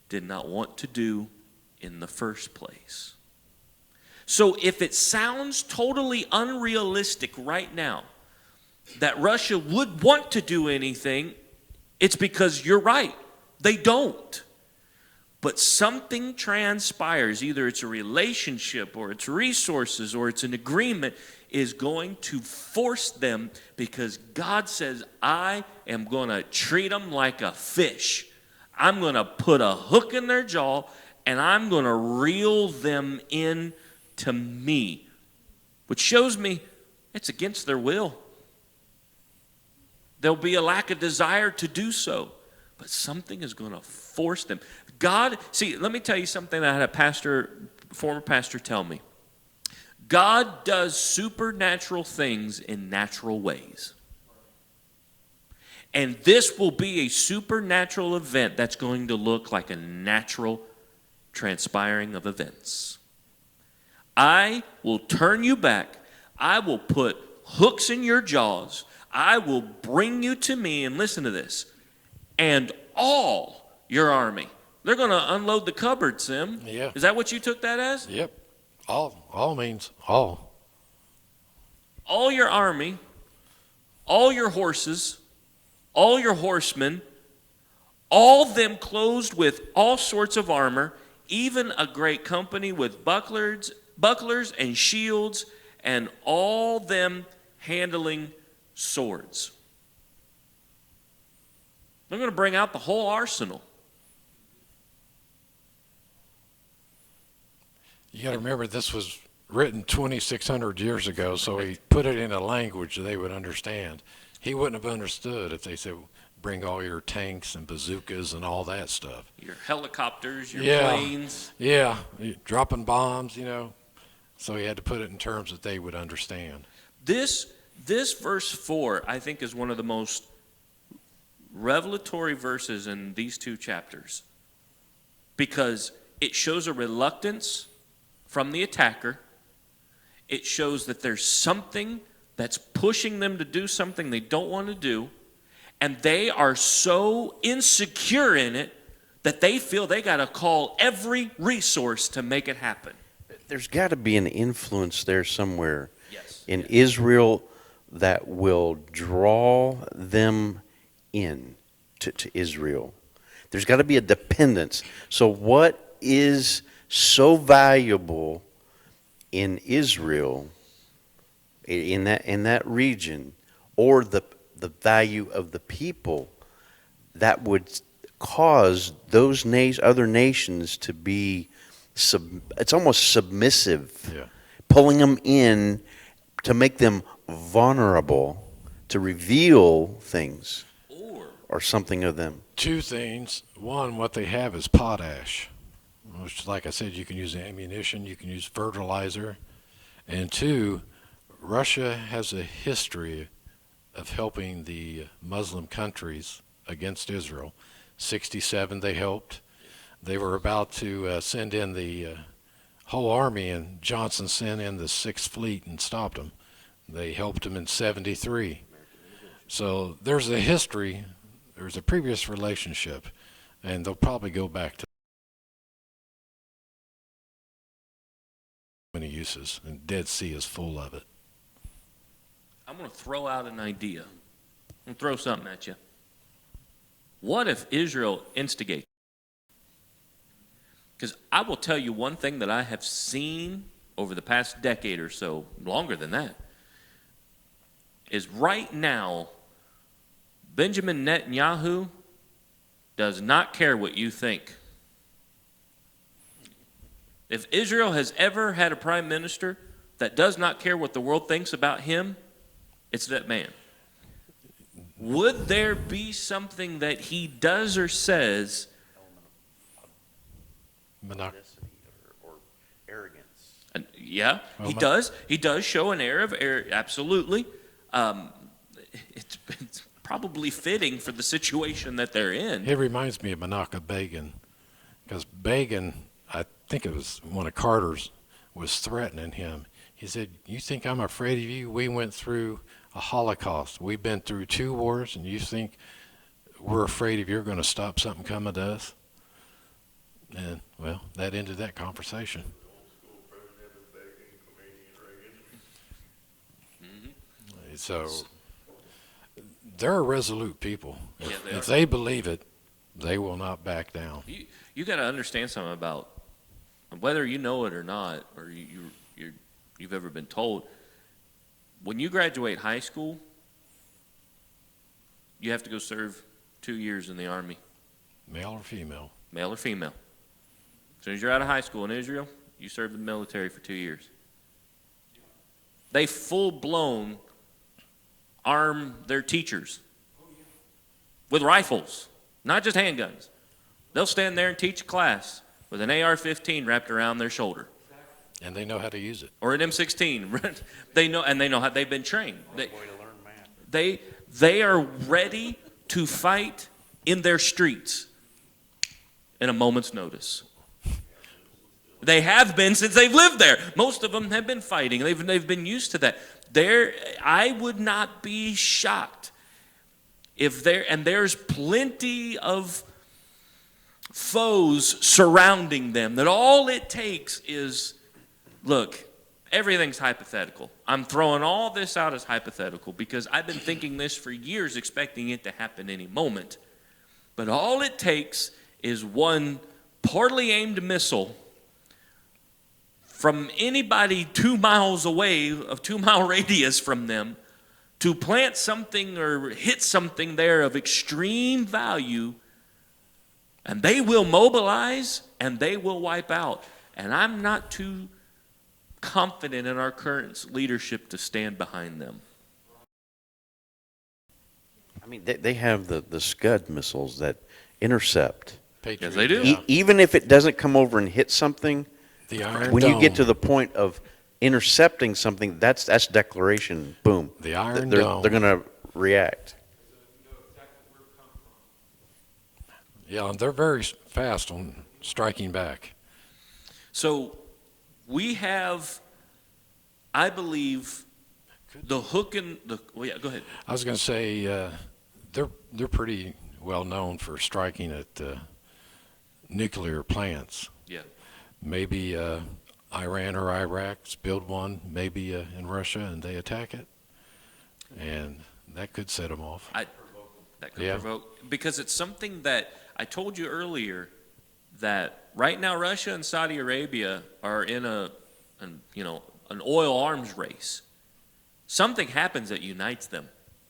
did not want to do in the first place. So if it sounds totally unrealistic right now that Russia would want to do anything, it's because you're right. They don't. But something transpires, either it's a relationship or it's resources or it's an agreement, is going to force them, because God says, I am going to treat them like a fish. I'm going to put a hook in their jaw and I'm going to reel them in to me, which shows me it's against their will. There'll be a lack of desire to do so, but something is going to force them. God, see, let me tell you something I had a former pastor tell me. God does supernatural things in natural ways. And this will be a supernatural event that's going to look like a natural transpiring of events. I will turn you back. I will put hooks in your jaws. I will bring you to me, and listen to this, and all your army. They're going to unload the cupboard, Sim. Yeah. Is that what you took that as? Yep. All means all. All your army, all your horses, all your horsemen, all them clothed with all sorts of armor, even a great company with bucklers and shields, and all them handling swords. They're going to bring out the whole arsenal. You got to remember, this was written 2,600 years ago, so he put it in a language they would understand. He wouldn't have understood if they said, bring all your tanks and bazookas and all that stuff. Your helicopters, your Yeah. planes. Yeah, dropping bombs, So he had to put it in terms that they would understand. This verse 4, I think, is one of the most revelatory verses in these two chapters, because it shows a reluctance from the attacker. It shows that there's something that's pushing them to do something they don't want to do, and they are so insecure in it that they feel they got to call every resource to make it happen. There's got to be an influence there somewhere Yes. in Israel that will draw them in to Israel. There's got to be a dependence. So what is so valuable in Israel, in that region, or the value of the people that would cause those other nations to be it's almost submissive, Yeah. pulling them in to make them vulnerable, to reveal things or something of them. Two things. One, what they have is potash, which, like I said, you can use ammunition, you can use fertilizer. And two, Russia has a history of helping the Muslim countries against Israel. 1967 they helped. They were about to send in the whole army, and Johnson sent in the 6th Fleet and stopped them. They helped them in 1973. So there's a history, there's a previous relationship, and they'll probably go back to many uses, and Dead Sea is full of it. I'm going to throw out an idea. I'm going to throw something at you. What if Israel instigates? Because I will tell you one thing that I have seen over the past decade or so, longer than that, is right now, Benjamin Netanyahu does not care what you think. If Israel has ever had a prime minister that does not care what the world thinks about him, it's that man. Would there be something that he does or says? Monoc- Or arrogance. And yeah, Well, he my- does. He does show an air of absolutely. It's probably fitting for the situation that they're in. It reminds me of Menachem Begin, because Begin, I think it was one of Carter's, was threatening him. He said, "You think I'm afraid of you? We went through a Holocaust. We've been through 2 wars, and you think we're afraid of you're going to stop something coming to us?" And, well, that ended that conversation. School president is begging Khomeini and Reagan. So they're resolute people. Yeah, they If are. they believe it, they will not back down. You got to understand something about whether you know it or not, or you've ever been told. When you graduate high school, you have to go serve 2 years in the army, Male or female. male or female. As soon as you're out of high school in Israel, you serve in the military for 2 years. They full-blown arm their teachers with rifles, not just handguns. They'll stand there and teach a class with an AR-15 wrapped around their shoulder. And they know how to use it. Or an M16. They know how they've been trained. Way to learn math. They are ready to fight in their streets in a moment's notice. They have been since they've lived there. Most of them have been fighting. They've been used to that. I would not be shocked if there's plenty of foes surrounding them, that all it takes is, look, everything's hypothetical. I'm throwing all this out as hypothetical because I've been thinking this for years, expecting it to happen any moment. But all it takes is one poorly aimed missile from anybody 2 miles away, of 2-mile radius from them, to plant something or hit something there of extreme value, and they will mobilize and they will wipe out. And I'm not too confident in our current leadership to stand behind them. I mean, they have the Scud missiles that intercept. Patriot, Yes, they do. yeah. Even if it doesn't come over and hit something, The Iron when you get to Dome. the point of intercepting something, that's declaration. Boom. The Iron they're, Dome. They're going to react. Yeah, and they're very fast on striking back. So we have, I believe, the hook and the. Well, yeah, go ahead. I was going to say they're pretty well known for striking at nuclear plants. Yeah. Maybe Iran or Iraq build one, maybe in Russia, and they attack it, and that could set them off. That could Yeah. provoke, because it's something that I told you earlier, that right now Russia and Saudi Arabia are in an oil arms race. Something happens that unites them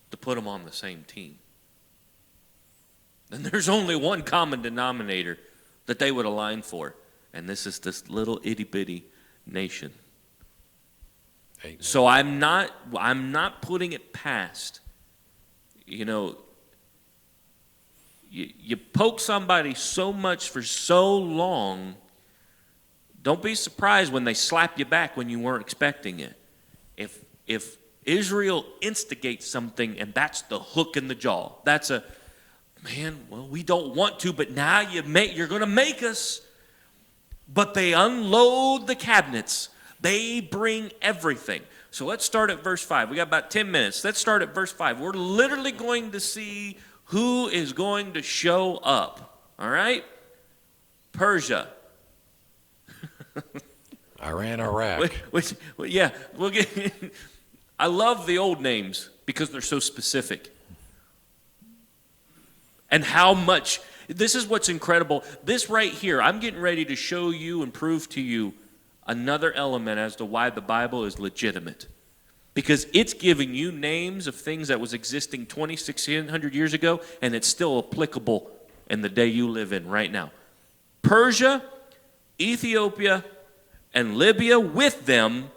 to put them on the same team. And there's only one common denominator that they would align for, and this is this little itty bitty nation. Ain't So I'm not putting it past. You poke somebody so much for so long, don't be surprised when they slap you back when you weren't expecting it. If Israel instigates something and that's the hook in the jaw, that's a, man, well, we don't want to, but now you're going to make us. But they unload the cabinets. They bring everything. So let's start at verse 5. We got about 10 minutes. Let's start at verse 5. We're literally going to see who is going to show up. All right? Persia. Iran, Iraq. Yeah, we'll get. I love the old names because they're so specific. And how much. This is what's incredible. This right here, I'm getting ready to show you and prove to you another element as to why the Bible is legitimate. Because it's giving you names of things that was existing 2,600 years ago, and it's still applicable in the day you live in right now. Persia, Ethiopia, and Libya with them,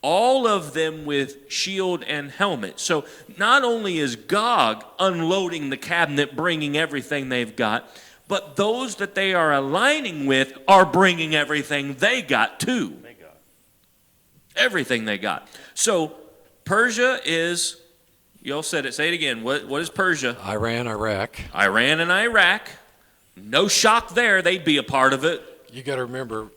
all of them with shield and helmet. So not only is Gog unloading the cabinet, bringing everything they've got, but those that they are aligning with are bringing everything they got too. Everything they got. So Persia is, you all said it, say it again. What is Persia? Iran, Iraq. Iran and Iraq. No shock there, they'd be a part of it. You got to remember,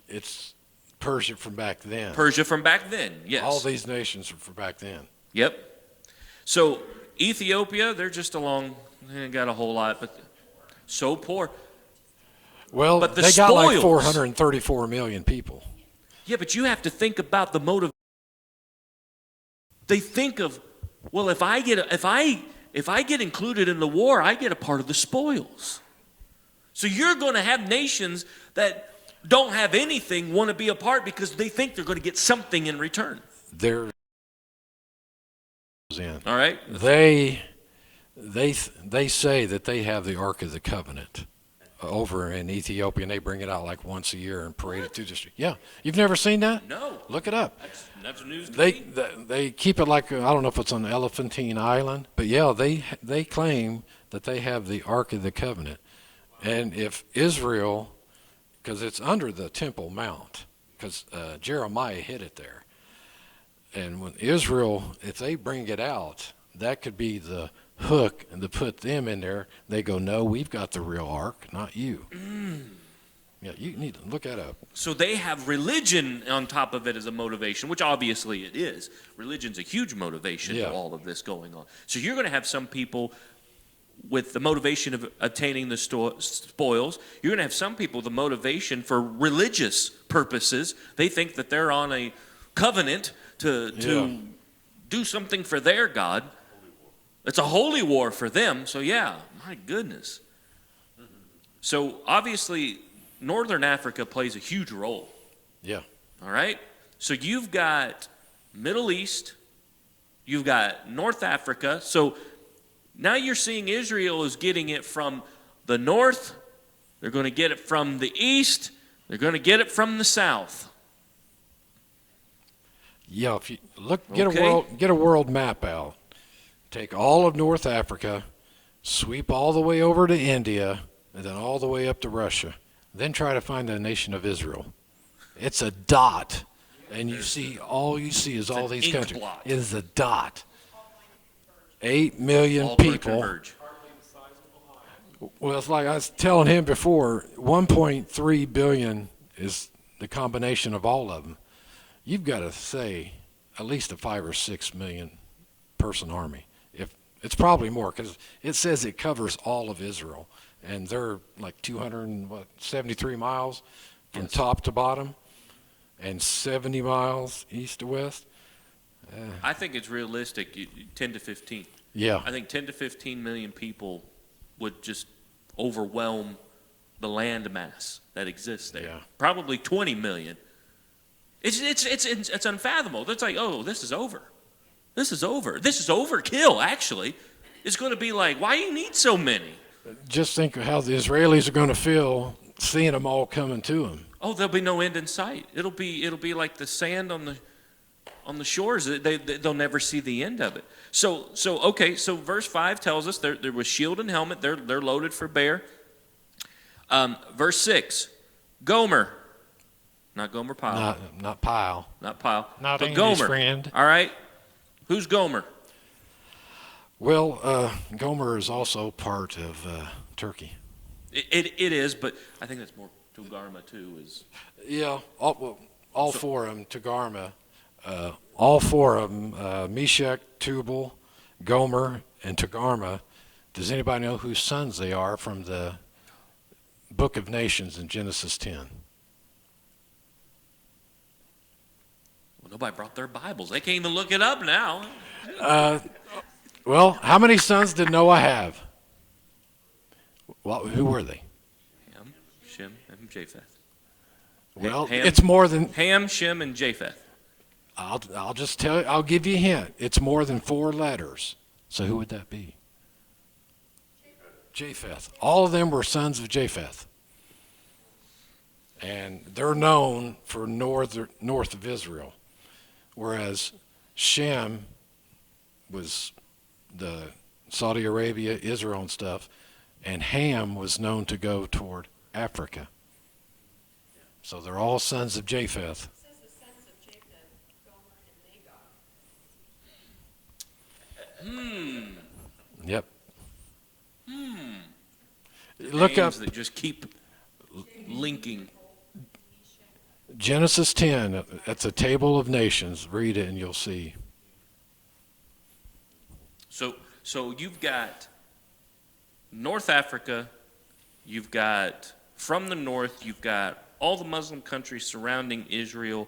it's Persia from back then. Persia from back then, yes. All these nations are from back then. Yep. So Ethiopia, they're just along, they ain't got a whole lot, but so poor. Well, But the they got like spoils- 434 million people. Yeah, but you have to think about the motive. They think of, well, if I get included in the war, I get a part of the spoils. So you're going to have nations that don't have anything want to be a part because they think they're going to get something in return. They're in. All right? They say that they have the Ark of the Covenant over in Ethiopia, and they bring it out like once a year and parade it through the street. Yeah, you've never seen that? No. Look it up. That's news to They me. they keep it like, I don't know if it's on Elephantine Island, but yeah, they claim that they have the Ark of the Covenant, and if Israel, because it's under the Temple Mount, because Jeremiah hid it there, and when Israel, if they bring it out, that could be the hook and to put them in there. They go, no, we've got the real Ark, not you. Yeah, you need to look that up. So they have religion on top of it as a motivation, which obviously it is. Religion's a huge motivation Yeah. to all of this going on. So you're going to have some people with the motivation of obtaining the spoils. You're going to have some people with the motivation for religious purposes. They think that they're on a covenant to Yeah. do something for their God. It's a holy war for them. So yeah, my goodness. So obviously, Northern Africa plays a huge role. Yeah. All right? So you've got Middle East, you've got North Africa. So now you're seeing Israel is getting it from the north, they're going to get it from the east, they're going to get it from the south. Yeah, if you look, Okay. get a world map out. Take all of North Africa, sweep all the way over to India, and then all the way up to Russia. Then try to find the nation of Israel. It's a dot, and all you see is all an these ink countries. blot. It is a dot. 8 million All going to people. converge. Well, it's like I was telling him before, 1.3 billion is the combination of all of them. You've got to say at least a 5 or 6 million person army. If it's probably more, because it says it covers all of Israel, and they're like 273 miles from Yes. top to bottom, and 70 miles east to west. I think it's realistic, 10 to 15. Yeah, I think 10 to 15 million people would just overwhelm the land mass that exists there. Yeah. Probably 20 million. It's unfathomable. It's like, oh, this is over. This is over. This is overkill, actually. It's going to be like, why do you need so many? just think of how the Israelis are going to feel seeing them all coming to them. Oh, there'll be no end in sight. It'll be like the sand on the shores. They'll never see the end of it. So verse 5 tells us there was shield and helmet. They're loaded for bear. Verse 6, Gomer. Not Gomer Pyle. Not Pyle. Not Pyle. Not but Andy's Gomer. friend. All right. Who's Gomer? Well, Gomer is also part of Turkey. It is, but I think that's more Togarmah too. Yeah, all four of them, Togarmah, all four of them, Meshach, Tubal, Gomer, and Togarmah. Does anybody know whose sons they are from the Book of Nations in Genesis 10? Well, nobody brought their Bibles. They can't even look it up now. Well, how many sons did Noah have? Well, who were they? Ham, Shem, and Japheth. Well, Ham. it's more than. Ham, Shem, and Japheth. I'll just tell you. I'll give you a hint. It's more than 4 letters. So who would that be? Japheth. All of them were sons of Japheth. And they're known for north of Israel. Whereas Shem was the Saudi Arabia, Israel and stuff, and Ham was known to go toward Africa. So they're all sons of Japheth. It says the sons of Japheth, Gomer and Magog. Yep. Look up Names that just keep linking. Genesis 10. That's a table of nations. Read it and you'll see. So you've got North Africa, you've got from the north, you've got all the Muslim countries surrounding Israel,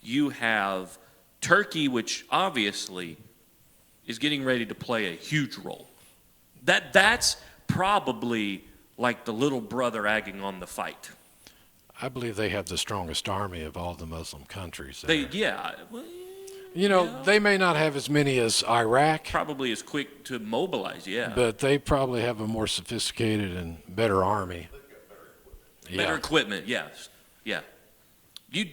you have Turkey, which obviously is getting ready to play a huge role. That's probably like the little brother egging on the fight. I believe they have the strongest army of all the Muslim countries. They may not have as many as Iraq, probably is quick to mobilize, yeah. but they probably have a more sophisticated and better army. Better equipment, yes. Yeah. We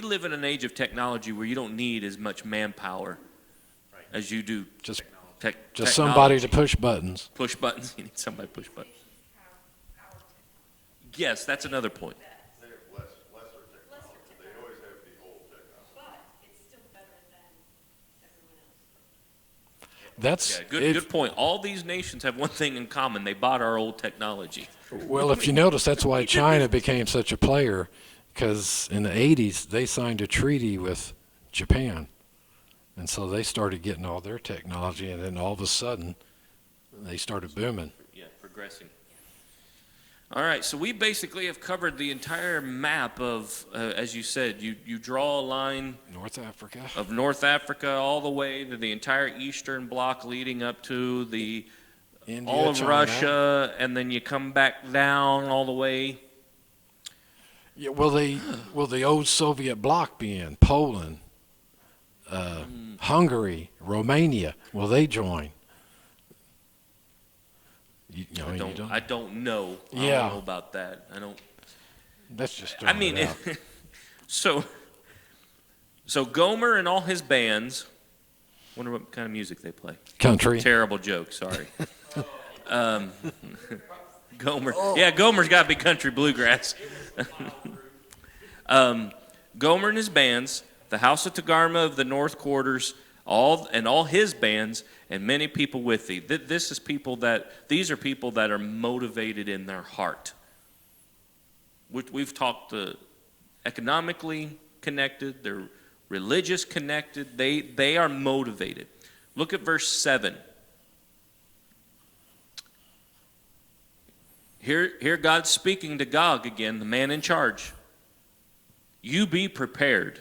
live in an age of technology where you don't need as much manpower as you do Just technology. somebody to push buttons. Push buttons. You need somebody to push buttons. Yes, that's another point. They have lesser technology. They always have the old technology. But it's still better than everyone else. That's Yeah, good point. All these nations have one thing in common. They bought our old technology. Well, if you notice, that's why China became such a player, because in the 80s, they signed a treaty with Japan. And so they started getting all their technology, and then all of a sudden, they started booming. Yeah, progressing. All right, so we basically have covered the entire map of, as you said, you draw a line North Africa. of North Africa all the way to the entire eastern bloc leading up to the India, all of China. Russia, and then you come back down all the way. Yeah, will the old Soviet bloc be in? Poland, Hungary, Romania, will they join? I don't know. I don't know about that. I don't. That's just I mean, it out. so Gomer and all his bands. Wonder what kind of music they play. Country. Terrible joke. Sorry. Gomer. Yeah, Gomer's got to be country bluegrass. Gomer and his bands, the House of Tagarma of the North Quarters, all his bands, and many people with thee. These are people that are motivated in their heart. We've talked economically connected. They're religious connected. They are motivated. Look at verse 7. Here God's speaking to Gog again, the man in charge. You be prepared,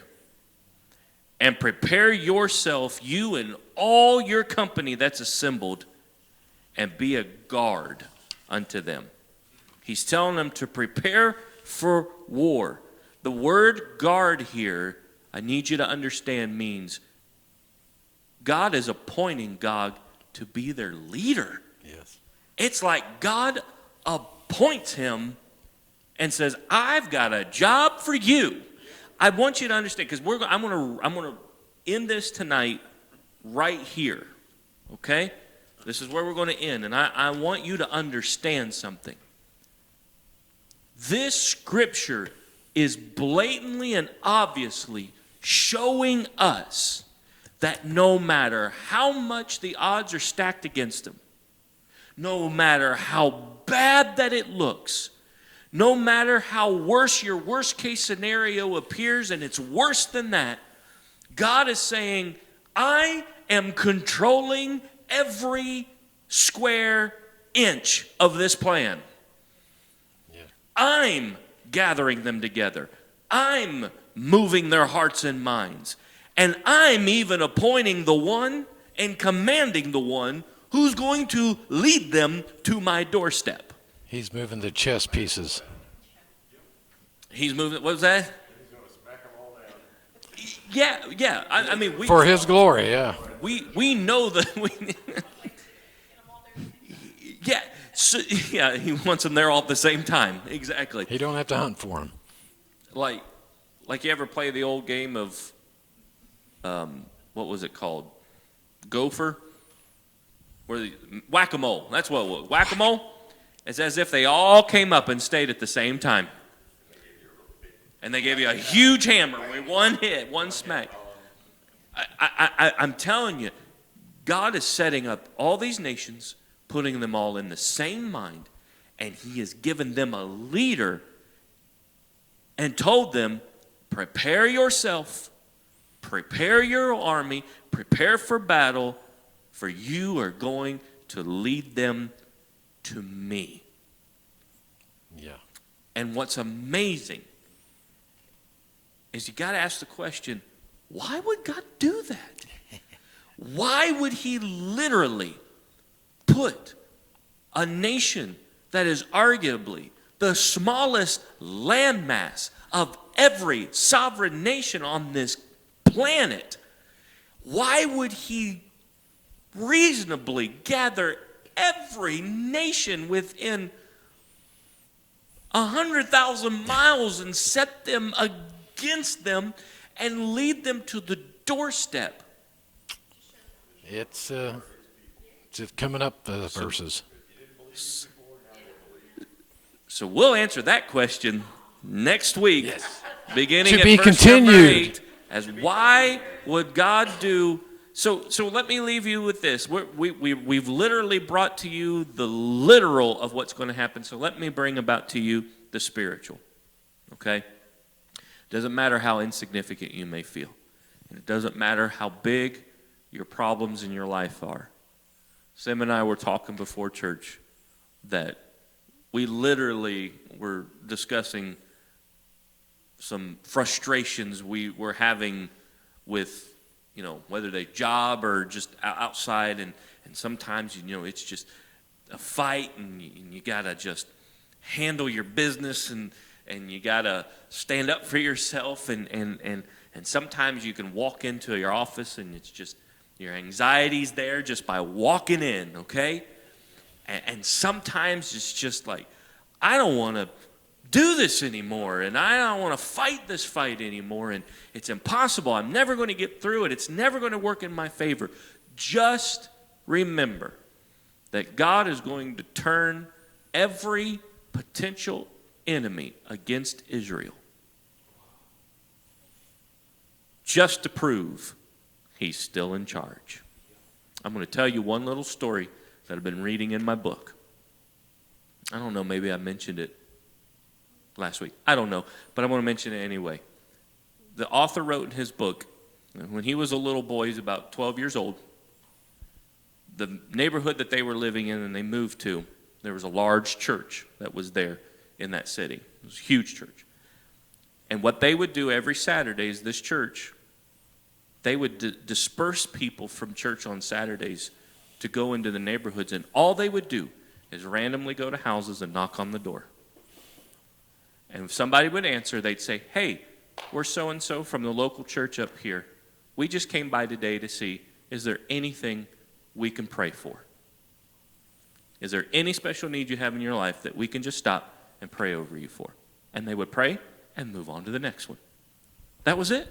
and prepare yourself, you and all your company that's assembled, and be a guard unto them. He's telling them to prepare for war. The word guard here, I need you to understand, means God is appointing Gog to be their leader. Yes. It's like God appoints him and says, I've got a job for you. I want you to understand, because I'm going to end this tonight right here, okay? This is where we're going to end, and I want you to understand something. This scripture is blatantly and obviously showing us that no matter how much the odds are stacked against them, no matter how bad that it looks, no matter how worse your worst case scenario appears, and it's worse than that, God is saying, I am controlling every square inch of this plan. Yeah. I'm gathering them together. I'm moving their hearts and minds. And I'm even appointing the one and commanding the one who's going to lead them to my doorstep. He's moving the chess pieces. He's moving, what was that? He's gonna smack them all down. Yeah. I mean, For his glory, yeah. we know that we. Yeah, So, yeah, he wants them there all at the same time. Exactly. He don't have to hunt for them. Like you ever play the old game of, what was it called? Gopher? Whack-a-mole. That's what it was. Whack-a-mole. It's as if they all came up and stayed at the same time. And they gave you a huge hammer with one hit, one smack. I'm telling you, God is setting up all these nations, putting them all in the same mind, and he has given them a leader and told them, prepare yourself, prepare your army, prepare for battle, for you are going to lead them to me. Yeah. And what's amazing is you got to ask the question, why would God do that? Why would he literally put a nation that is arguably the smallest landmass of every sovereign nation on this planet? Why would he reasonably gather every nation within 100,000 miles and set them against them and lead them to the doorstep? It's just coming up, the verses. So we'll answer that question next week, beginning To at be verse number continued. 8, as why would God do. So let me leave you with this. We've literally brought to you the literal of what's going to happen. So let me bring about to you the spiritual. Okay? Doesn't matter how insignificant you may feel. And it doesn't matter how big your problems in your life are. Sam and I were talking before church that we literally were discussing some frustrations we were having with, whether they job or just outside, and sometimes, it's just a fight, and you gotta just handle your business, and you gotta stand up for yourself, and sometimes you can walk into your office and it's just your anxiety's there just by walking in, okay? And sometimes it's just like, I don't want to do this anymore, and I don't want to fight this fight anymore, and it's impossible. I'm never going to get through it. It's never going to work in my favor. Just remember that God is going to turn every potential enemy against Israel just to prove he's still in charge. I'm going to tell you one little story that I've been reading in my book. I don't know, maybe I mentioned it last week. I don't know, but I'm going to mention it anyway. The author wrote in his book, when he was a little boy, he's about 12 years old, the neighborhood that they were living in and they moved to, there was a large church that was there in that city. It was a huge church. And what they would do every Saturday is this church, they would disperse people from church on Saturdays to go into the neighborhoods, and all they would do is randomly go to houses and knock on the door. And if somebody would answer, they'd say, hey, we're so-and-so from the local church up here. We just came by today to see, is there anything we can pray for? Is there any special need you have in your life that we can just stop and pray over you for? And they would pray and move on to the next one. That was it.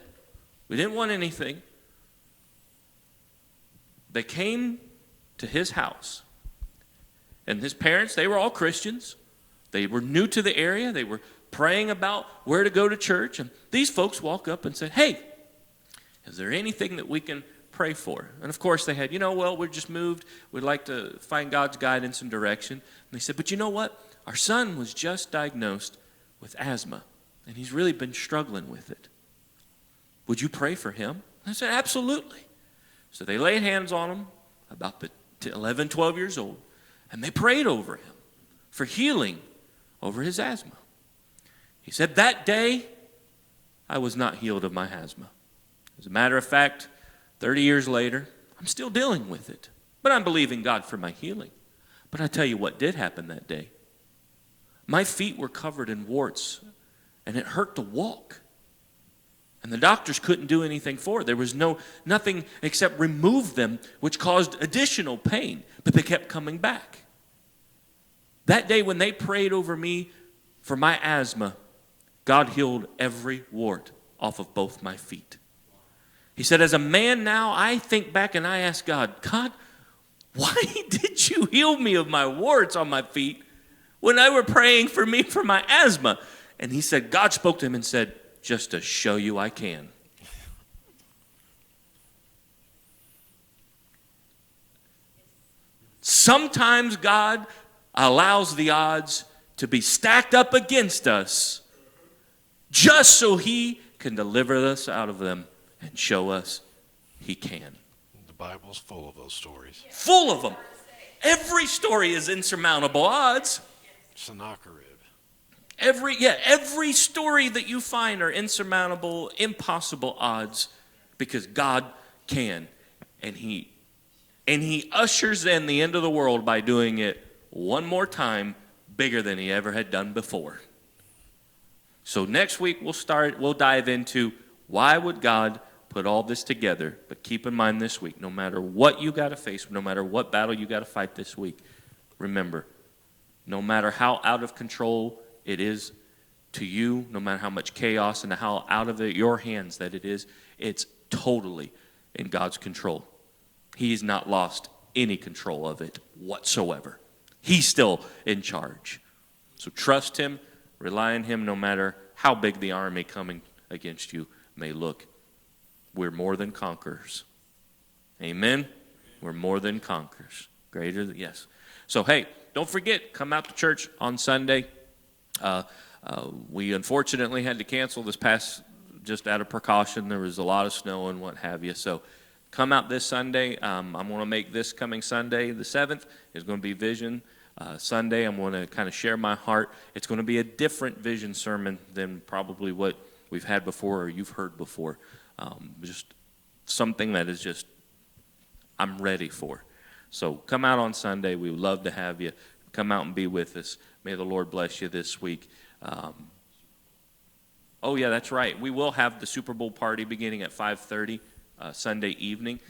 We didn't want anything. They came to his house. And his parents, they were all Christians. They were new to the area. They were praying about where to go to church. And these folks walk up and said, hey, is there anything that we can pray for? And of course they had, well, we're just moved. We'd like to find God's guidance and direction. And they said, but you know what? Our son was just diagnosed with asthma, and he's really been struggling with it. Would you pray for him? I said, absolutely. So they laid hands on him, about the 11, 12 years old, and they prayed over him for healing over his asthma. He said, that day, I was not healed of my asthma. As a matter of fact, 30 years later, I'm still dealing with it. But I'm believing God for my healing. But I tell you what did happen that day. My feet were covered in warts, and it hurt to walk. And the doctors couldn't do anything for it. There was nothing except remove them, which caused additional pain. But they kept coming back. That day when they prayed over me for my asthma, God healed every wart off of both my feet. He said, as a man now, I think back and I ask God, God, why did you heal me of my warts on my feet when I were praying for me for my asthma? And he said, God spoke to him and said, just to show you I can. Sometimes God allows the odds to be stacked up against us just so he can deliver us out of them and show us he can. The Bible's full of those stories. Full of them. Every story is insurmountable odds. Sennacherib. Every story that you find are insurmountable, impossible odds because God can. And he ushers in the end of the world by doing it one more time bigger than he ever had done before. So next week we'll dive into why would God put all this together. But keep in mind this week, no matter what you got to face, no matter what battle you got to fight this week, remember, no matter how out of control it is to you, no matter how much chaos and how out of your hands that it is, it's totally in God's control. He's not lost any control of it whatsoever. He's still in charge. So trust him, rely on him no matter how big the army coming against you may look. We're more than conquerors. Amen? We're more than conquerors. Greater than, yes. So, hey, don't forget, come out to church on Sunday. We unfortunately had to cancel this past, just out of precaution. There was a lot of snow and what have you. So come out this Sunday. I'm going to make this coming Sunday, the 7th, is going to be Vision Sunday. I'm going to kind of share my heart. It's going to be a different vision sermon than probably what we've had before or you've heard before. Just something that is just, I'm ready for. So come out on Sunday. We would love to have you. Come out and be with us. May the Lord bless you this week. Oh, yeah, that's right. We will have the Super Bowl party beginning at 5:30 Sunday evening.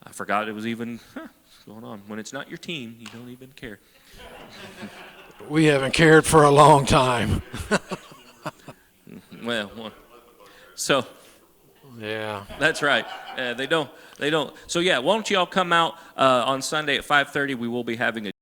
I forgot it was even, what's going on? When it's not your team, you don't even care. We haven't cared for a long time. Well, so Yeah. that's right. They don't. So, yeah, why don't you all come out on Sunday at 5:30? We will be having a